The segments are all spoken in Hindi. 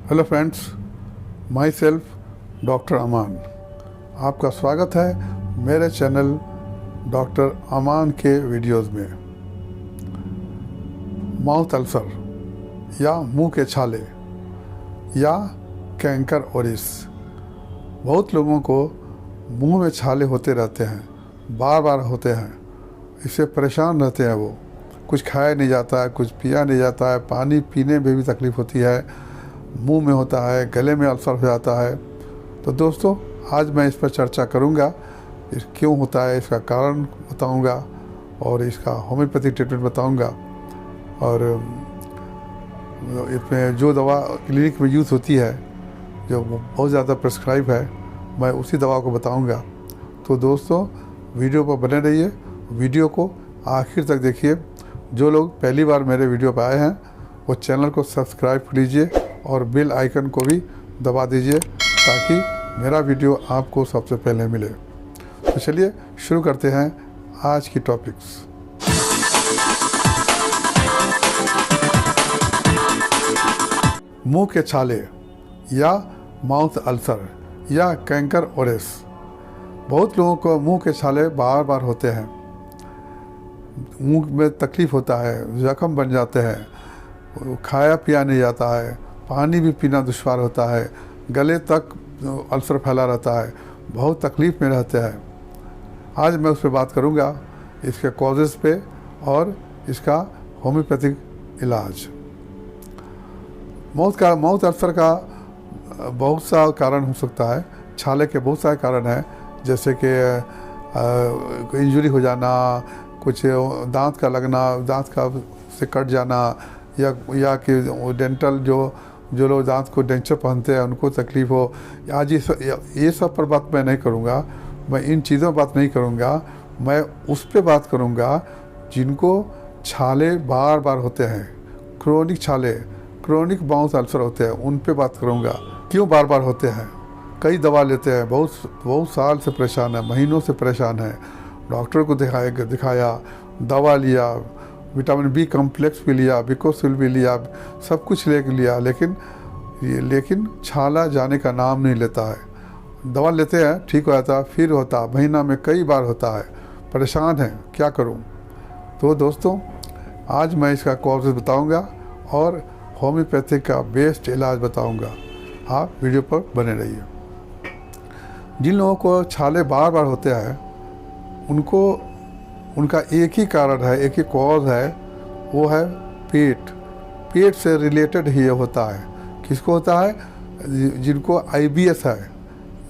Hello friends, myself doctor Aman. आपका स्वागत है मेरे चैनल डॉक्टर अमान के वीडियोस में। माउथ अल्सर या मुंह के छाले या कैंकर ओरिस, बहुत लोगों को मुंह में छाले होते रहते हैं, बार बार होते हैं। इससे परेशान रहते हैं। वो कुछ खाया नहीं जाता है, कुछ पिया नहीं जाता है, पानी पीने में भी तकलीफ़ होती है, मुंह में होता है, गले में अल्सर हो जाता है। तो दोस्तों, आज मैं इस पर चर्चा करूंगा। क्यों होता है, इसका कारण बताऊंगा और इसका होम्योपैथिक ट्रीटमेंट बताऊंगा। और इसमें जो दवा क्लिनिक में यूज़ होती है, जो बहुत ज़्यादा प्रिस्क्राइब है, मैं उसी दवा को बताऊंगा। तो दोस्तों, वीडियो पर बने रहिए, वीडियो को आखिर तक देखिए। जो लोग पहली बार मेरे वीडियो पर आए हैं वो चैनल को सब्सक्राइब कीजिए और बेल आइकन को भी दबा दीजिए ताकि मेरा वीडियो आपको सबसे पहले मिले। तो चलिए शुरू करते हैं आज की टॉपिक्स। मुंह के छाले या माउथ अल्सर या कैंकर ओरिस, बहुत लोगों को मुंह के छाले बार बार होते हैं। मुंह में तकलीफ़ होता है, जख्म बन जाते हैं, खाया पिया नहीं जाता है, पानी भी पीना दुश्वार होता है, गले तक अल्सर फैला रहता है, बहुत तकलीफ़ में रहते हैं। आज मैं उस पर बात करूँगा, इसके कॉजेज़ पे और इसका होम्योपैथिक इलाज। माउथ अल्सर का बहुत सा कारण हो सकता है। छाले के बहुत सारे कारण हैं, जैसे कि इंजरी हो जाना, कुछ दांत का लगना, दांत का से कट जाना, या कि डेंटल जो लोग दांत को डेंचर पहनते हैं उनको तकलीफ़ हो। आज ये सब पर बात मैं नहीं करूँगा। मैं इन चीज़ों पर बात नहीं करूँगा। मैं उस पर बात करूँगा जिनको छाले बार बार होते हैं, क्रोनिक छाले, क्रोनिक माउथ अल्सर होते हैं, उन पे बात करूँगा। क्यों बार बार होते हैं? कई दवा लेते हैं, बहुत साल से परेशान है, महीनों से परेशान है, डॉक्टर को दिखाया, दवा लिया, विटामिन बी कॉम्प्लेक्स भी लिया, बिकोसिल भी लिया, सब कुछ लिया, लेकिन छाला जाने का नाम नहीं लेता है। दवा लेते हैं, ठीक हो जाता, फिर होता, महीना में कई बार होता है। परेशान है, क्या करूं? तो दोस्तों, आज मैं इसका कॉजेज बताऊंगा और होम्योपैथिक का बेस्ट इलाज बताऊंगा। आप वीडियो पर बने रहिए। जिन लोगों को छाले बार बार होते हैं उनका एक ही कारण है, एक ही कॉज है, वो है पेट से रिलेटेड ही होता है। किसको होता है? जिनको IBS है,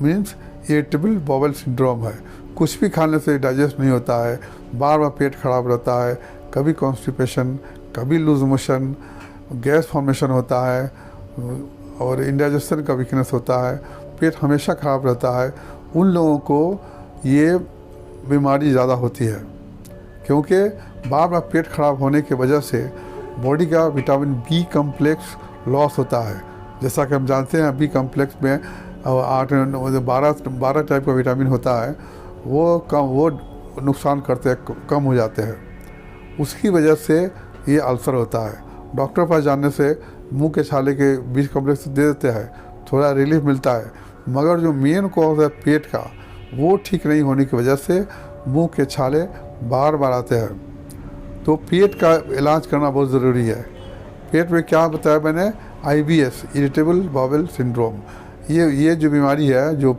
मीन्स इरिटेबल बाउल सिंड्रोम है। कुछ भी खाने से डाइजेस्ट नहीं होता है, बार बार पेट खराब रहता है, कभी कॉन्स्टिपेशन, कभी लूज मोशन, गैस फॉर्मेशन होता है और इंडाइजेशन का वीकनेस होता है, पेट हमेशा खराब रहता है। उन लोगों को ये बीमारी ज़्यादा होती है, क्योंकि बार बार पेट खराब होने की वजह से बॉडी का विटामिन बी कॉम्प्लेक्स लॉस होता है। जैसा कि हम जानते हैं, बी कॉम्प्लेक्स में 12 टाइप का विटामिन होता है, वो नुकसान करते हैं, कम हो जाते हैं। उसकी वजह से ये अल्सर होता है। डॉक्टर पास जाने से मुंह के छाले के बी कॉम्प्लेक्स दे देते हैं, थोड़ा रिलीफ मिलता है, मगर जो मेन कॉज है पेट का, वो ठीक नहीं होने की वजह से मुंह के छाले बार बार आते हैं। तो पेट का इलाज करना बहुत ज़रूरी है। पेट में क्या बताया मैंने? IBS, irritable bowel syndrome. ये जो बीमारी है, जो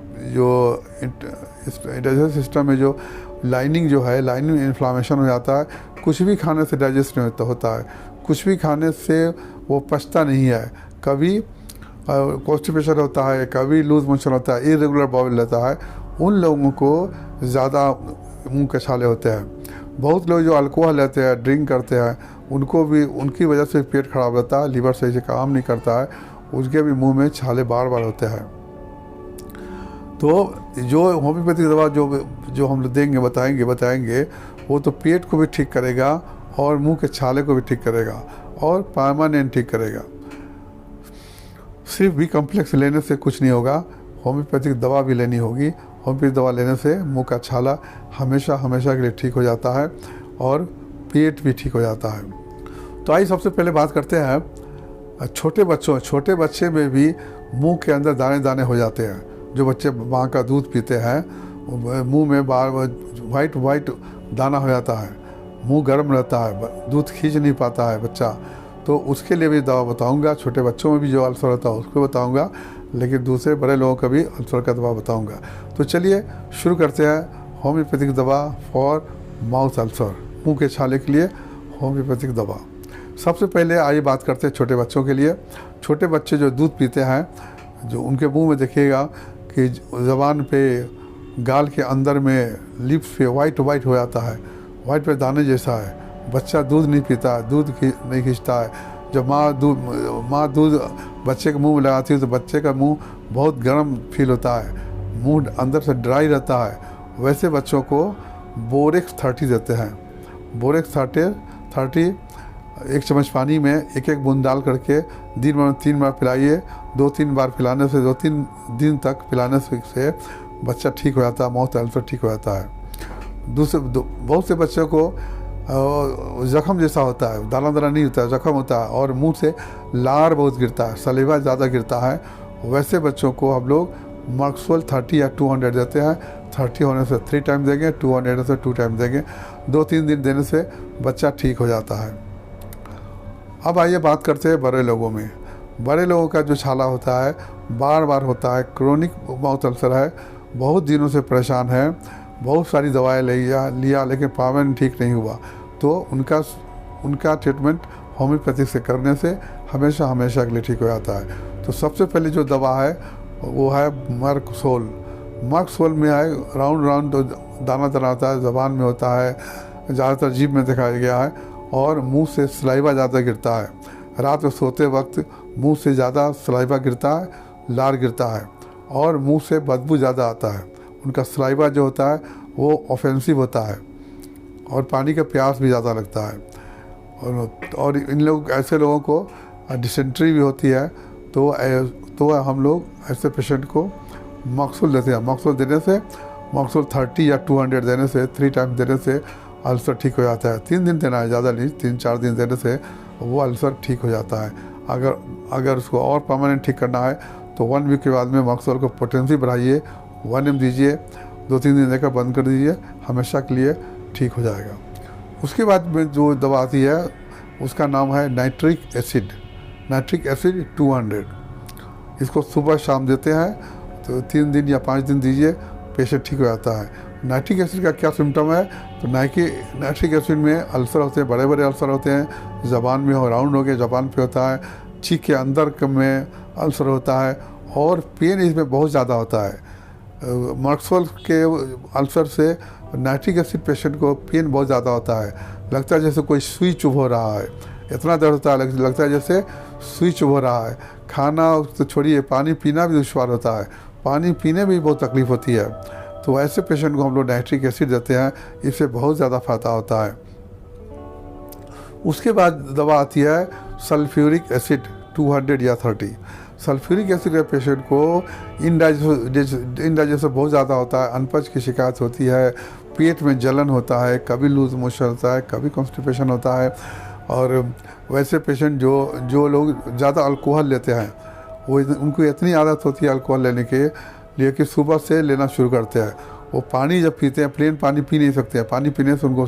डाइजेस्टिव सिस्टम में जो लाइनिंग लाइनिंग इन्फ्लामेशन हो जाता है। कुछ भी खाने से डाइजेस्ट नहीं होता है, कुछ भी खाने से वो पचता नहीं है। कभी कॉन्स्टिपेशन होता है, कभी लूज मोशन होता है, इरेगुलर बाउल रहता है। उन लोगों को ज़्यादा मुंह के छाले होते हैं। बहुत लोग जो अल्कोहल लेते हैं, ड्रिंक करते हैं, उनको भी उनकी वजह से पेट खराब रहता है, लीवर सही से काम नहीं करता है, उसके भी मुंह में छाले बार बार होते हैं। तो जो होम्योपैथिक दवा जो हम देंगे, बताएंगे, वो तो पेट को भी ठीक करेगा और मुंह के छाले को भी ठीक करेगा और परमानेंट ठीक करेगा। सिर्फ बी कॉम्प्लेक्स लेने से कुछ नहीं होगा, होम्योपैथिक दवा भी लेनी होगी। होम्योपैथिक दवा लेने से मुंह का छाला हमेशा के लिए ठीक हो जाता है और पेट भी ठीक हो जाता है। तो आइए सबसे पहले बात करते हैं छोटे बच्चे में भी मुंह के अंदर दाने दाने हो जाते हैं। जो बच्चे माँ का दूध पीते हैं मुंह में बार वाइट वाइट दाना हो जाता है, मुंह गर्म रहता है, दूध खींच नहीं पाता है बच्चा, तो उसके लिए भी दवा बताऊंगा। छोटे बच्चों में भी जो अल्सर होता है उसको बताऊंगा, लेकिन दूसरे बड़े लोगों का भी अल्सर का दवा बताऊंगा। तो चलिए शुरू करते हैं होम्योपैथिक दवा फॉर माउथ अल्सर, मुंह के छाले के लिए होम्योपैथिक दवा। सबसे पहले आइए बात करते हैं छोटे बच्चों के लिए। छोटे बच्चे जो दूध पीते हैं, जो उनके मुंह में देखिएगा कि ज़बान पे, गाल के अंदर में, लिप्स पे वाइट वाइट हो जाता है, वाइट पे दाने जैसा है। बच्चा दूध नहीं पीता, दूध नहीं खींचता है। जब माँ दूध बच्चे के मुंह में लगाती है तो बच्चे का मुंह बहुत गर्म फील होता है, मुंह अंदर से ड्राई रहता है। वैसे बच्चों को बोरेक्स 30 देते हैं। बोरेक्स 30 1 चम्मच पानी में 1 बूंद डाल करके दिन में 3 बार पिलाइए। 2-3 बार पिलाने से, 2-3 दिन तक पिलाने से बच्चा ठीक हो जाता है, माउथ अल्सर ठीक हो जाता है। बहुत से बच्चों को ज़ख़म जैसा होता है, दाना दाना नहीं होता है, ज़ख़म होता है और मुंह से लार बहुत गिरता है, सलीवा ज़्यादा गिरता है। वैसे बच्चों को हम लोग मर्क्सोल 30 या 200 देते हैं। 30 होने से 3 टाइम देंगे, 200 होने से 2 टाइम देंगे। 2-3 दिन देने से बच्चा ठीक हो जाता है। अब आइए बात करते हैं बड़े लोगों में। बड़े लोगों का जो छाला होता है बार बार होता है, क्रोनिक माउथ अल्सर है, बहुत दिनों से परेशान है, बहुत सारी दवाएं लिया लेकिन परमानेंट ठीक नहीं हुआ, तो उनका ट्रीटमेंट होम्योपैथिक से करने से हमेशा के लिए ठीक हो जाता है। तो सबसे पहले जो दवा है वो है मर्क्सोल। मर्क्सोल में है राउंड तो दाना दाना होता है, ज़बान में होता है, ज़्यादातर जीभ में दिखाया गया है और मुंह से सलाइवा ज़्यादा गिरता है। रात को सोते वक्त मुंह से ज़्यादा सलाइवा गिरता है, लार गिरता है और मुंह से बदबू ज़्यादा आता है। उनका सलाइवा जो होता है वो ऑफेंसिव होता है और पानी का प्यास भी ज़्यादा लगता है। और इन लोग, ऐसे लोगों को डिसेंट्री भी होती है, तो हम लोग ऐसे पेशेंट को मर्क्सोल देते हैं। मर्क्सोल 30 या 200 देने से, 3 टाइम देने से अल्सर ठीक हो जाता है। 3 दिन देना है, ज़्यादा नहीं, 3-4 दिन देने से वो अल्सर ठीक हो जाता है। अगर उसको और परमानेंट ठीक करना है तो 1 वीक के बाद में मर्क्सोल को पोटेंसी बढ़ाइए, 1 ml दीजिए, 2-3 दिन देकर बंद कर दीजिए, हमेशा के लिए ठीक हो जाएगा। उसके बाद में जो दवा आती है उसका नाम है नाइट्रिक एसिड 200। इसको सुबह शाम देते हैं, तो 3 दिन या 5 दिन दीजिए, पेशेंट ठीक हो जाता है। नाइट्रिक एसिड का क्या सिम्टम है, तो नाइट्रिक एसिड में अल्सर होते हैं, बड़े बड़े अल्सर होते हैं, ज़बान में हो, राउंड हो गए ज़बान पे होता है, चीख के अंदर में अल्सर होता है और पेन इसमें बहुत ज़्यादा होता है। मर्क्सोल के अल्सर से नाइट्रिक एसिड पेशेंट को पेन बहुत ज़्यादा होता है, लगता है जैसे कोई सुई चुभ हो रहा है, इतना दर्द होता है, लगता है जैसे सुई चुभ हो रहा है। खाना तो छोड़िए, पानी पीना भी दुश्वार होता है, पानी पीने में भी बहुत तकलीफ़ होती है। तो ऐसे पेशेंट को हम लोग नाइट्रिक एसिड देते हैं, इससे बहुत ज़्यादा फ़ायदा होता है। उसके बाद दवा आती है सल्फ्यूरिक एसिड 200 या 30। सल्फ्यूरिक एसिड के पेशेंट को इंडाइजेशन बहुत ज़्यादा होता है, अनपच की शिकायत होती है, पेट में जलन होता है, कभी लूज मोशन होता है, कभी कॉन्स्टिपेशन होता है। और वैसे पेशेंट जो लोग ज़्यादा अल्कोहल लेते हैं, वो उनको इतनी आदत होती है अल्कोहल लेने के लिए कि सुबह से लेना शुरू करते हैं। वो पानी जब पीते हैं, प्लेन पानी पी नहीं सकते हैं, पानी पीने से उनको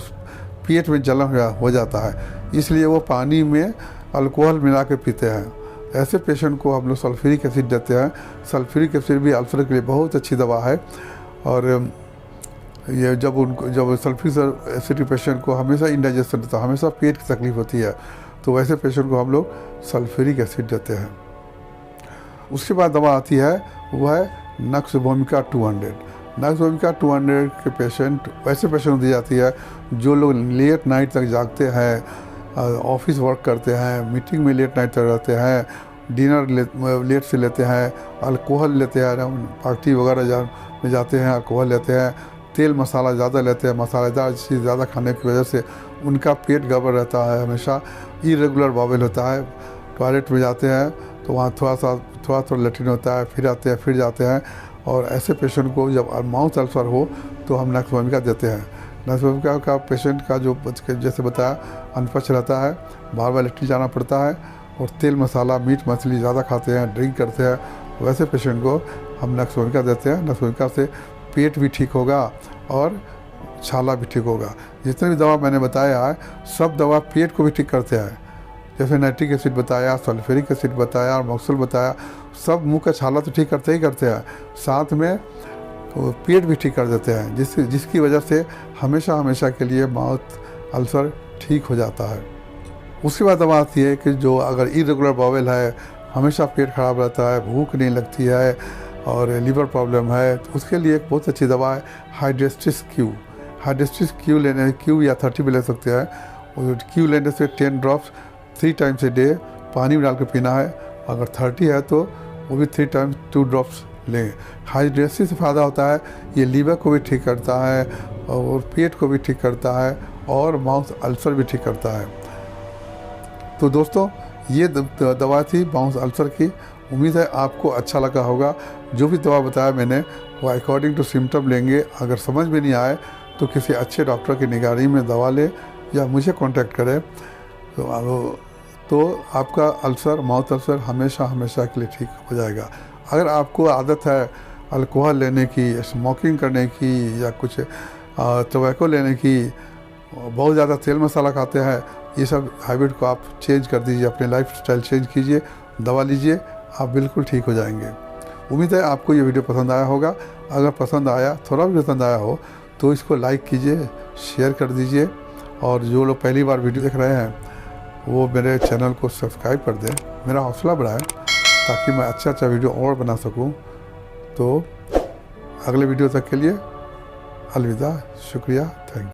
पेट में जलन हो जाता है, इसलिए वो पानी में अल्कोहल मिला के पीते हैं। ऐसे पेशेंट को हम लोग सल्फ्यूरिक एसिड देते हैं। सल्फ्यूरिक एसिड भी अल्सर के लिए बहुत अच्छी दवा है। और ये जब सल्फ्यूरिक एसिड पेशेंट को हमेशा इंडाइजेशन होता है, हमेशा पेट की तकलीफ होती है, तो वैसे पेशेंट को हम लोग सल्फ्यूरिक एसिड देते हैं। उसके बाद दवा आती है वो है नक्स वोमिका 200। नक्स वोमिका 200 के पेशेंट, वैसे पेशेंट को दी जाती है जो लोग लेट नाइट तक जागते हैं, ऑफिस वर्क करते हैं, मीटिंग में लेट नाइट तक रहते हैं, डिनर लेट से लेते हैं, अल्कोहल लेते हैं, पार्टी वगैरह में जाते हैं, अल्कोहल लेते हैं, तेल मसाला ज़्यादा लेते हैं, मसालेदार चीज़ ज़्यादा खाने की वजह से उनका पेट गड़बड़ रहता है, हमेशा इरेगुलर बाउल होता है, टॉयलेट में जाते हैं तो वहाँ थोड़ा लेट्रिन होता है, फिर आते हैं, फिर जाते हैं। और ऐसे पेशेंट को जब माउथ अल्सर हो तो हम नक्स वोमिका देते हैं। नक्स वोमिका का पेशेंट का जो जैसे बताया अनपच रहता है, बार बार लेट्रिन जाना पड़ता है और तेल मसाला मीट मछली ज़्यादा खाते हैं, ड्रिंक करते हैं, वैसे पेशेंट को हम नक्सोमिका देते हैं। नक्सोमिका से पेट भी ठीक होगा और छाला भी ठीक होगा। जितने भी दवा मैंने बताया है सब दवा पेट को भी ठीक करते हैं। जैसे नाइट्रिक एसिड बताया, सल्फ्यूरिक एसिड बताया और मॉक्सल बताया, सब मुंह का छाला तो ठीक करते ही करते हैं, साथ में तो पेट भी ठीक कर देते हैं, जिसकी वजह से हमेशा के लिए माउथ अल्सर ठीक हो जाता है। उसके बाद दवा आती है कि जो अगर इरेगुलर बाउल है, हमेशा पेट खराब रहता है, भूख नहीं लगती है और लीवर प्रॉब्लम है, तो उसके लिए एक बहुत अच्छी दवा है हाइड्रेस्टिस क्यू। हाइड्रेस्टिस क्यू लेने, क्यू या 30 भी ले सकते हैं। और क्यू लेने से 10 ड्रॉप्स 3 टाइम्स ए डे पानी में डाल के पीना है। अगर 30 है तो वो भी 3 टाइम्स 2 ड्रॉप्स लें। हाइड्रेस्टिस से फ़ायदा होता है, ये लीवर को भी ठीक करता है और पेट को भी ठीक करता है और माउथ अल्सर भी ठीक करता है। तो दोस्तों ये दवा थी माउथ अल्सर की। उम्मीद है आपको अच्छा लगा होगा। जो भी दवा बताया मैंने वो अकॉर्डिंग टू सिम्टम लेंगे। अगर समझ में नहीं आए तो किसी अच्छे डॉक्टर की निगरानी में दवा ले या मुझे कांटेक्ट करें। तो आपका अल्सर, माउथ अल्सर हमेशा के लिए ठीक हो जाएगा। अगर आपको आदत है अल्कोहल लेने की, स्मोकिंग करने की या कुछ टोबैको लेने की, बहुत ज़्यादा तेल मसाला खाते हैं, ये सब हैबिट को आप चेंज कर दीजिए, अपने लाइफस्टाइल चेंज कीजिए, दवा लीजिए, आप बिल्कुल ठीक हो जाएंगे। उम्मीद है आपको ये वीडियो पसंद आया होगा। अगर पसंद आया, थोड़ा भी पसंद आया हो तो इसको लाइक कीजिए, शेयर कर दीजिए और जो लोग पहली बार वीडियो देख रहे हैं वो मेरे चैनल को सब्सक्राइब कर दें, मेरा हौसला बढ़ाएं ताकि मैं अच्छा वीडियो और बना सकूं। तो अगले वीडियो तक के लिए अलविदा, शुक्रिया, थैंक यू।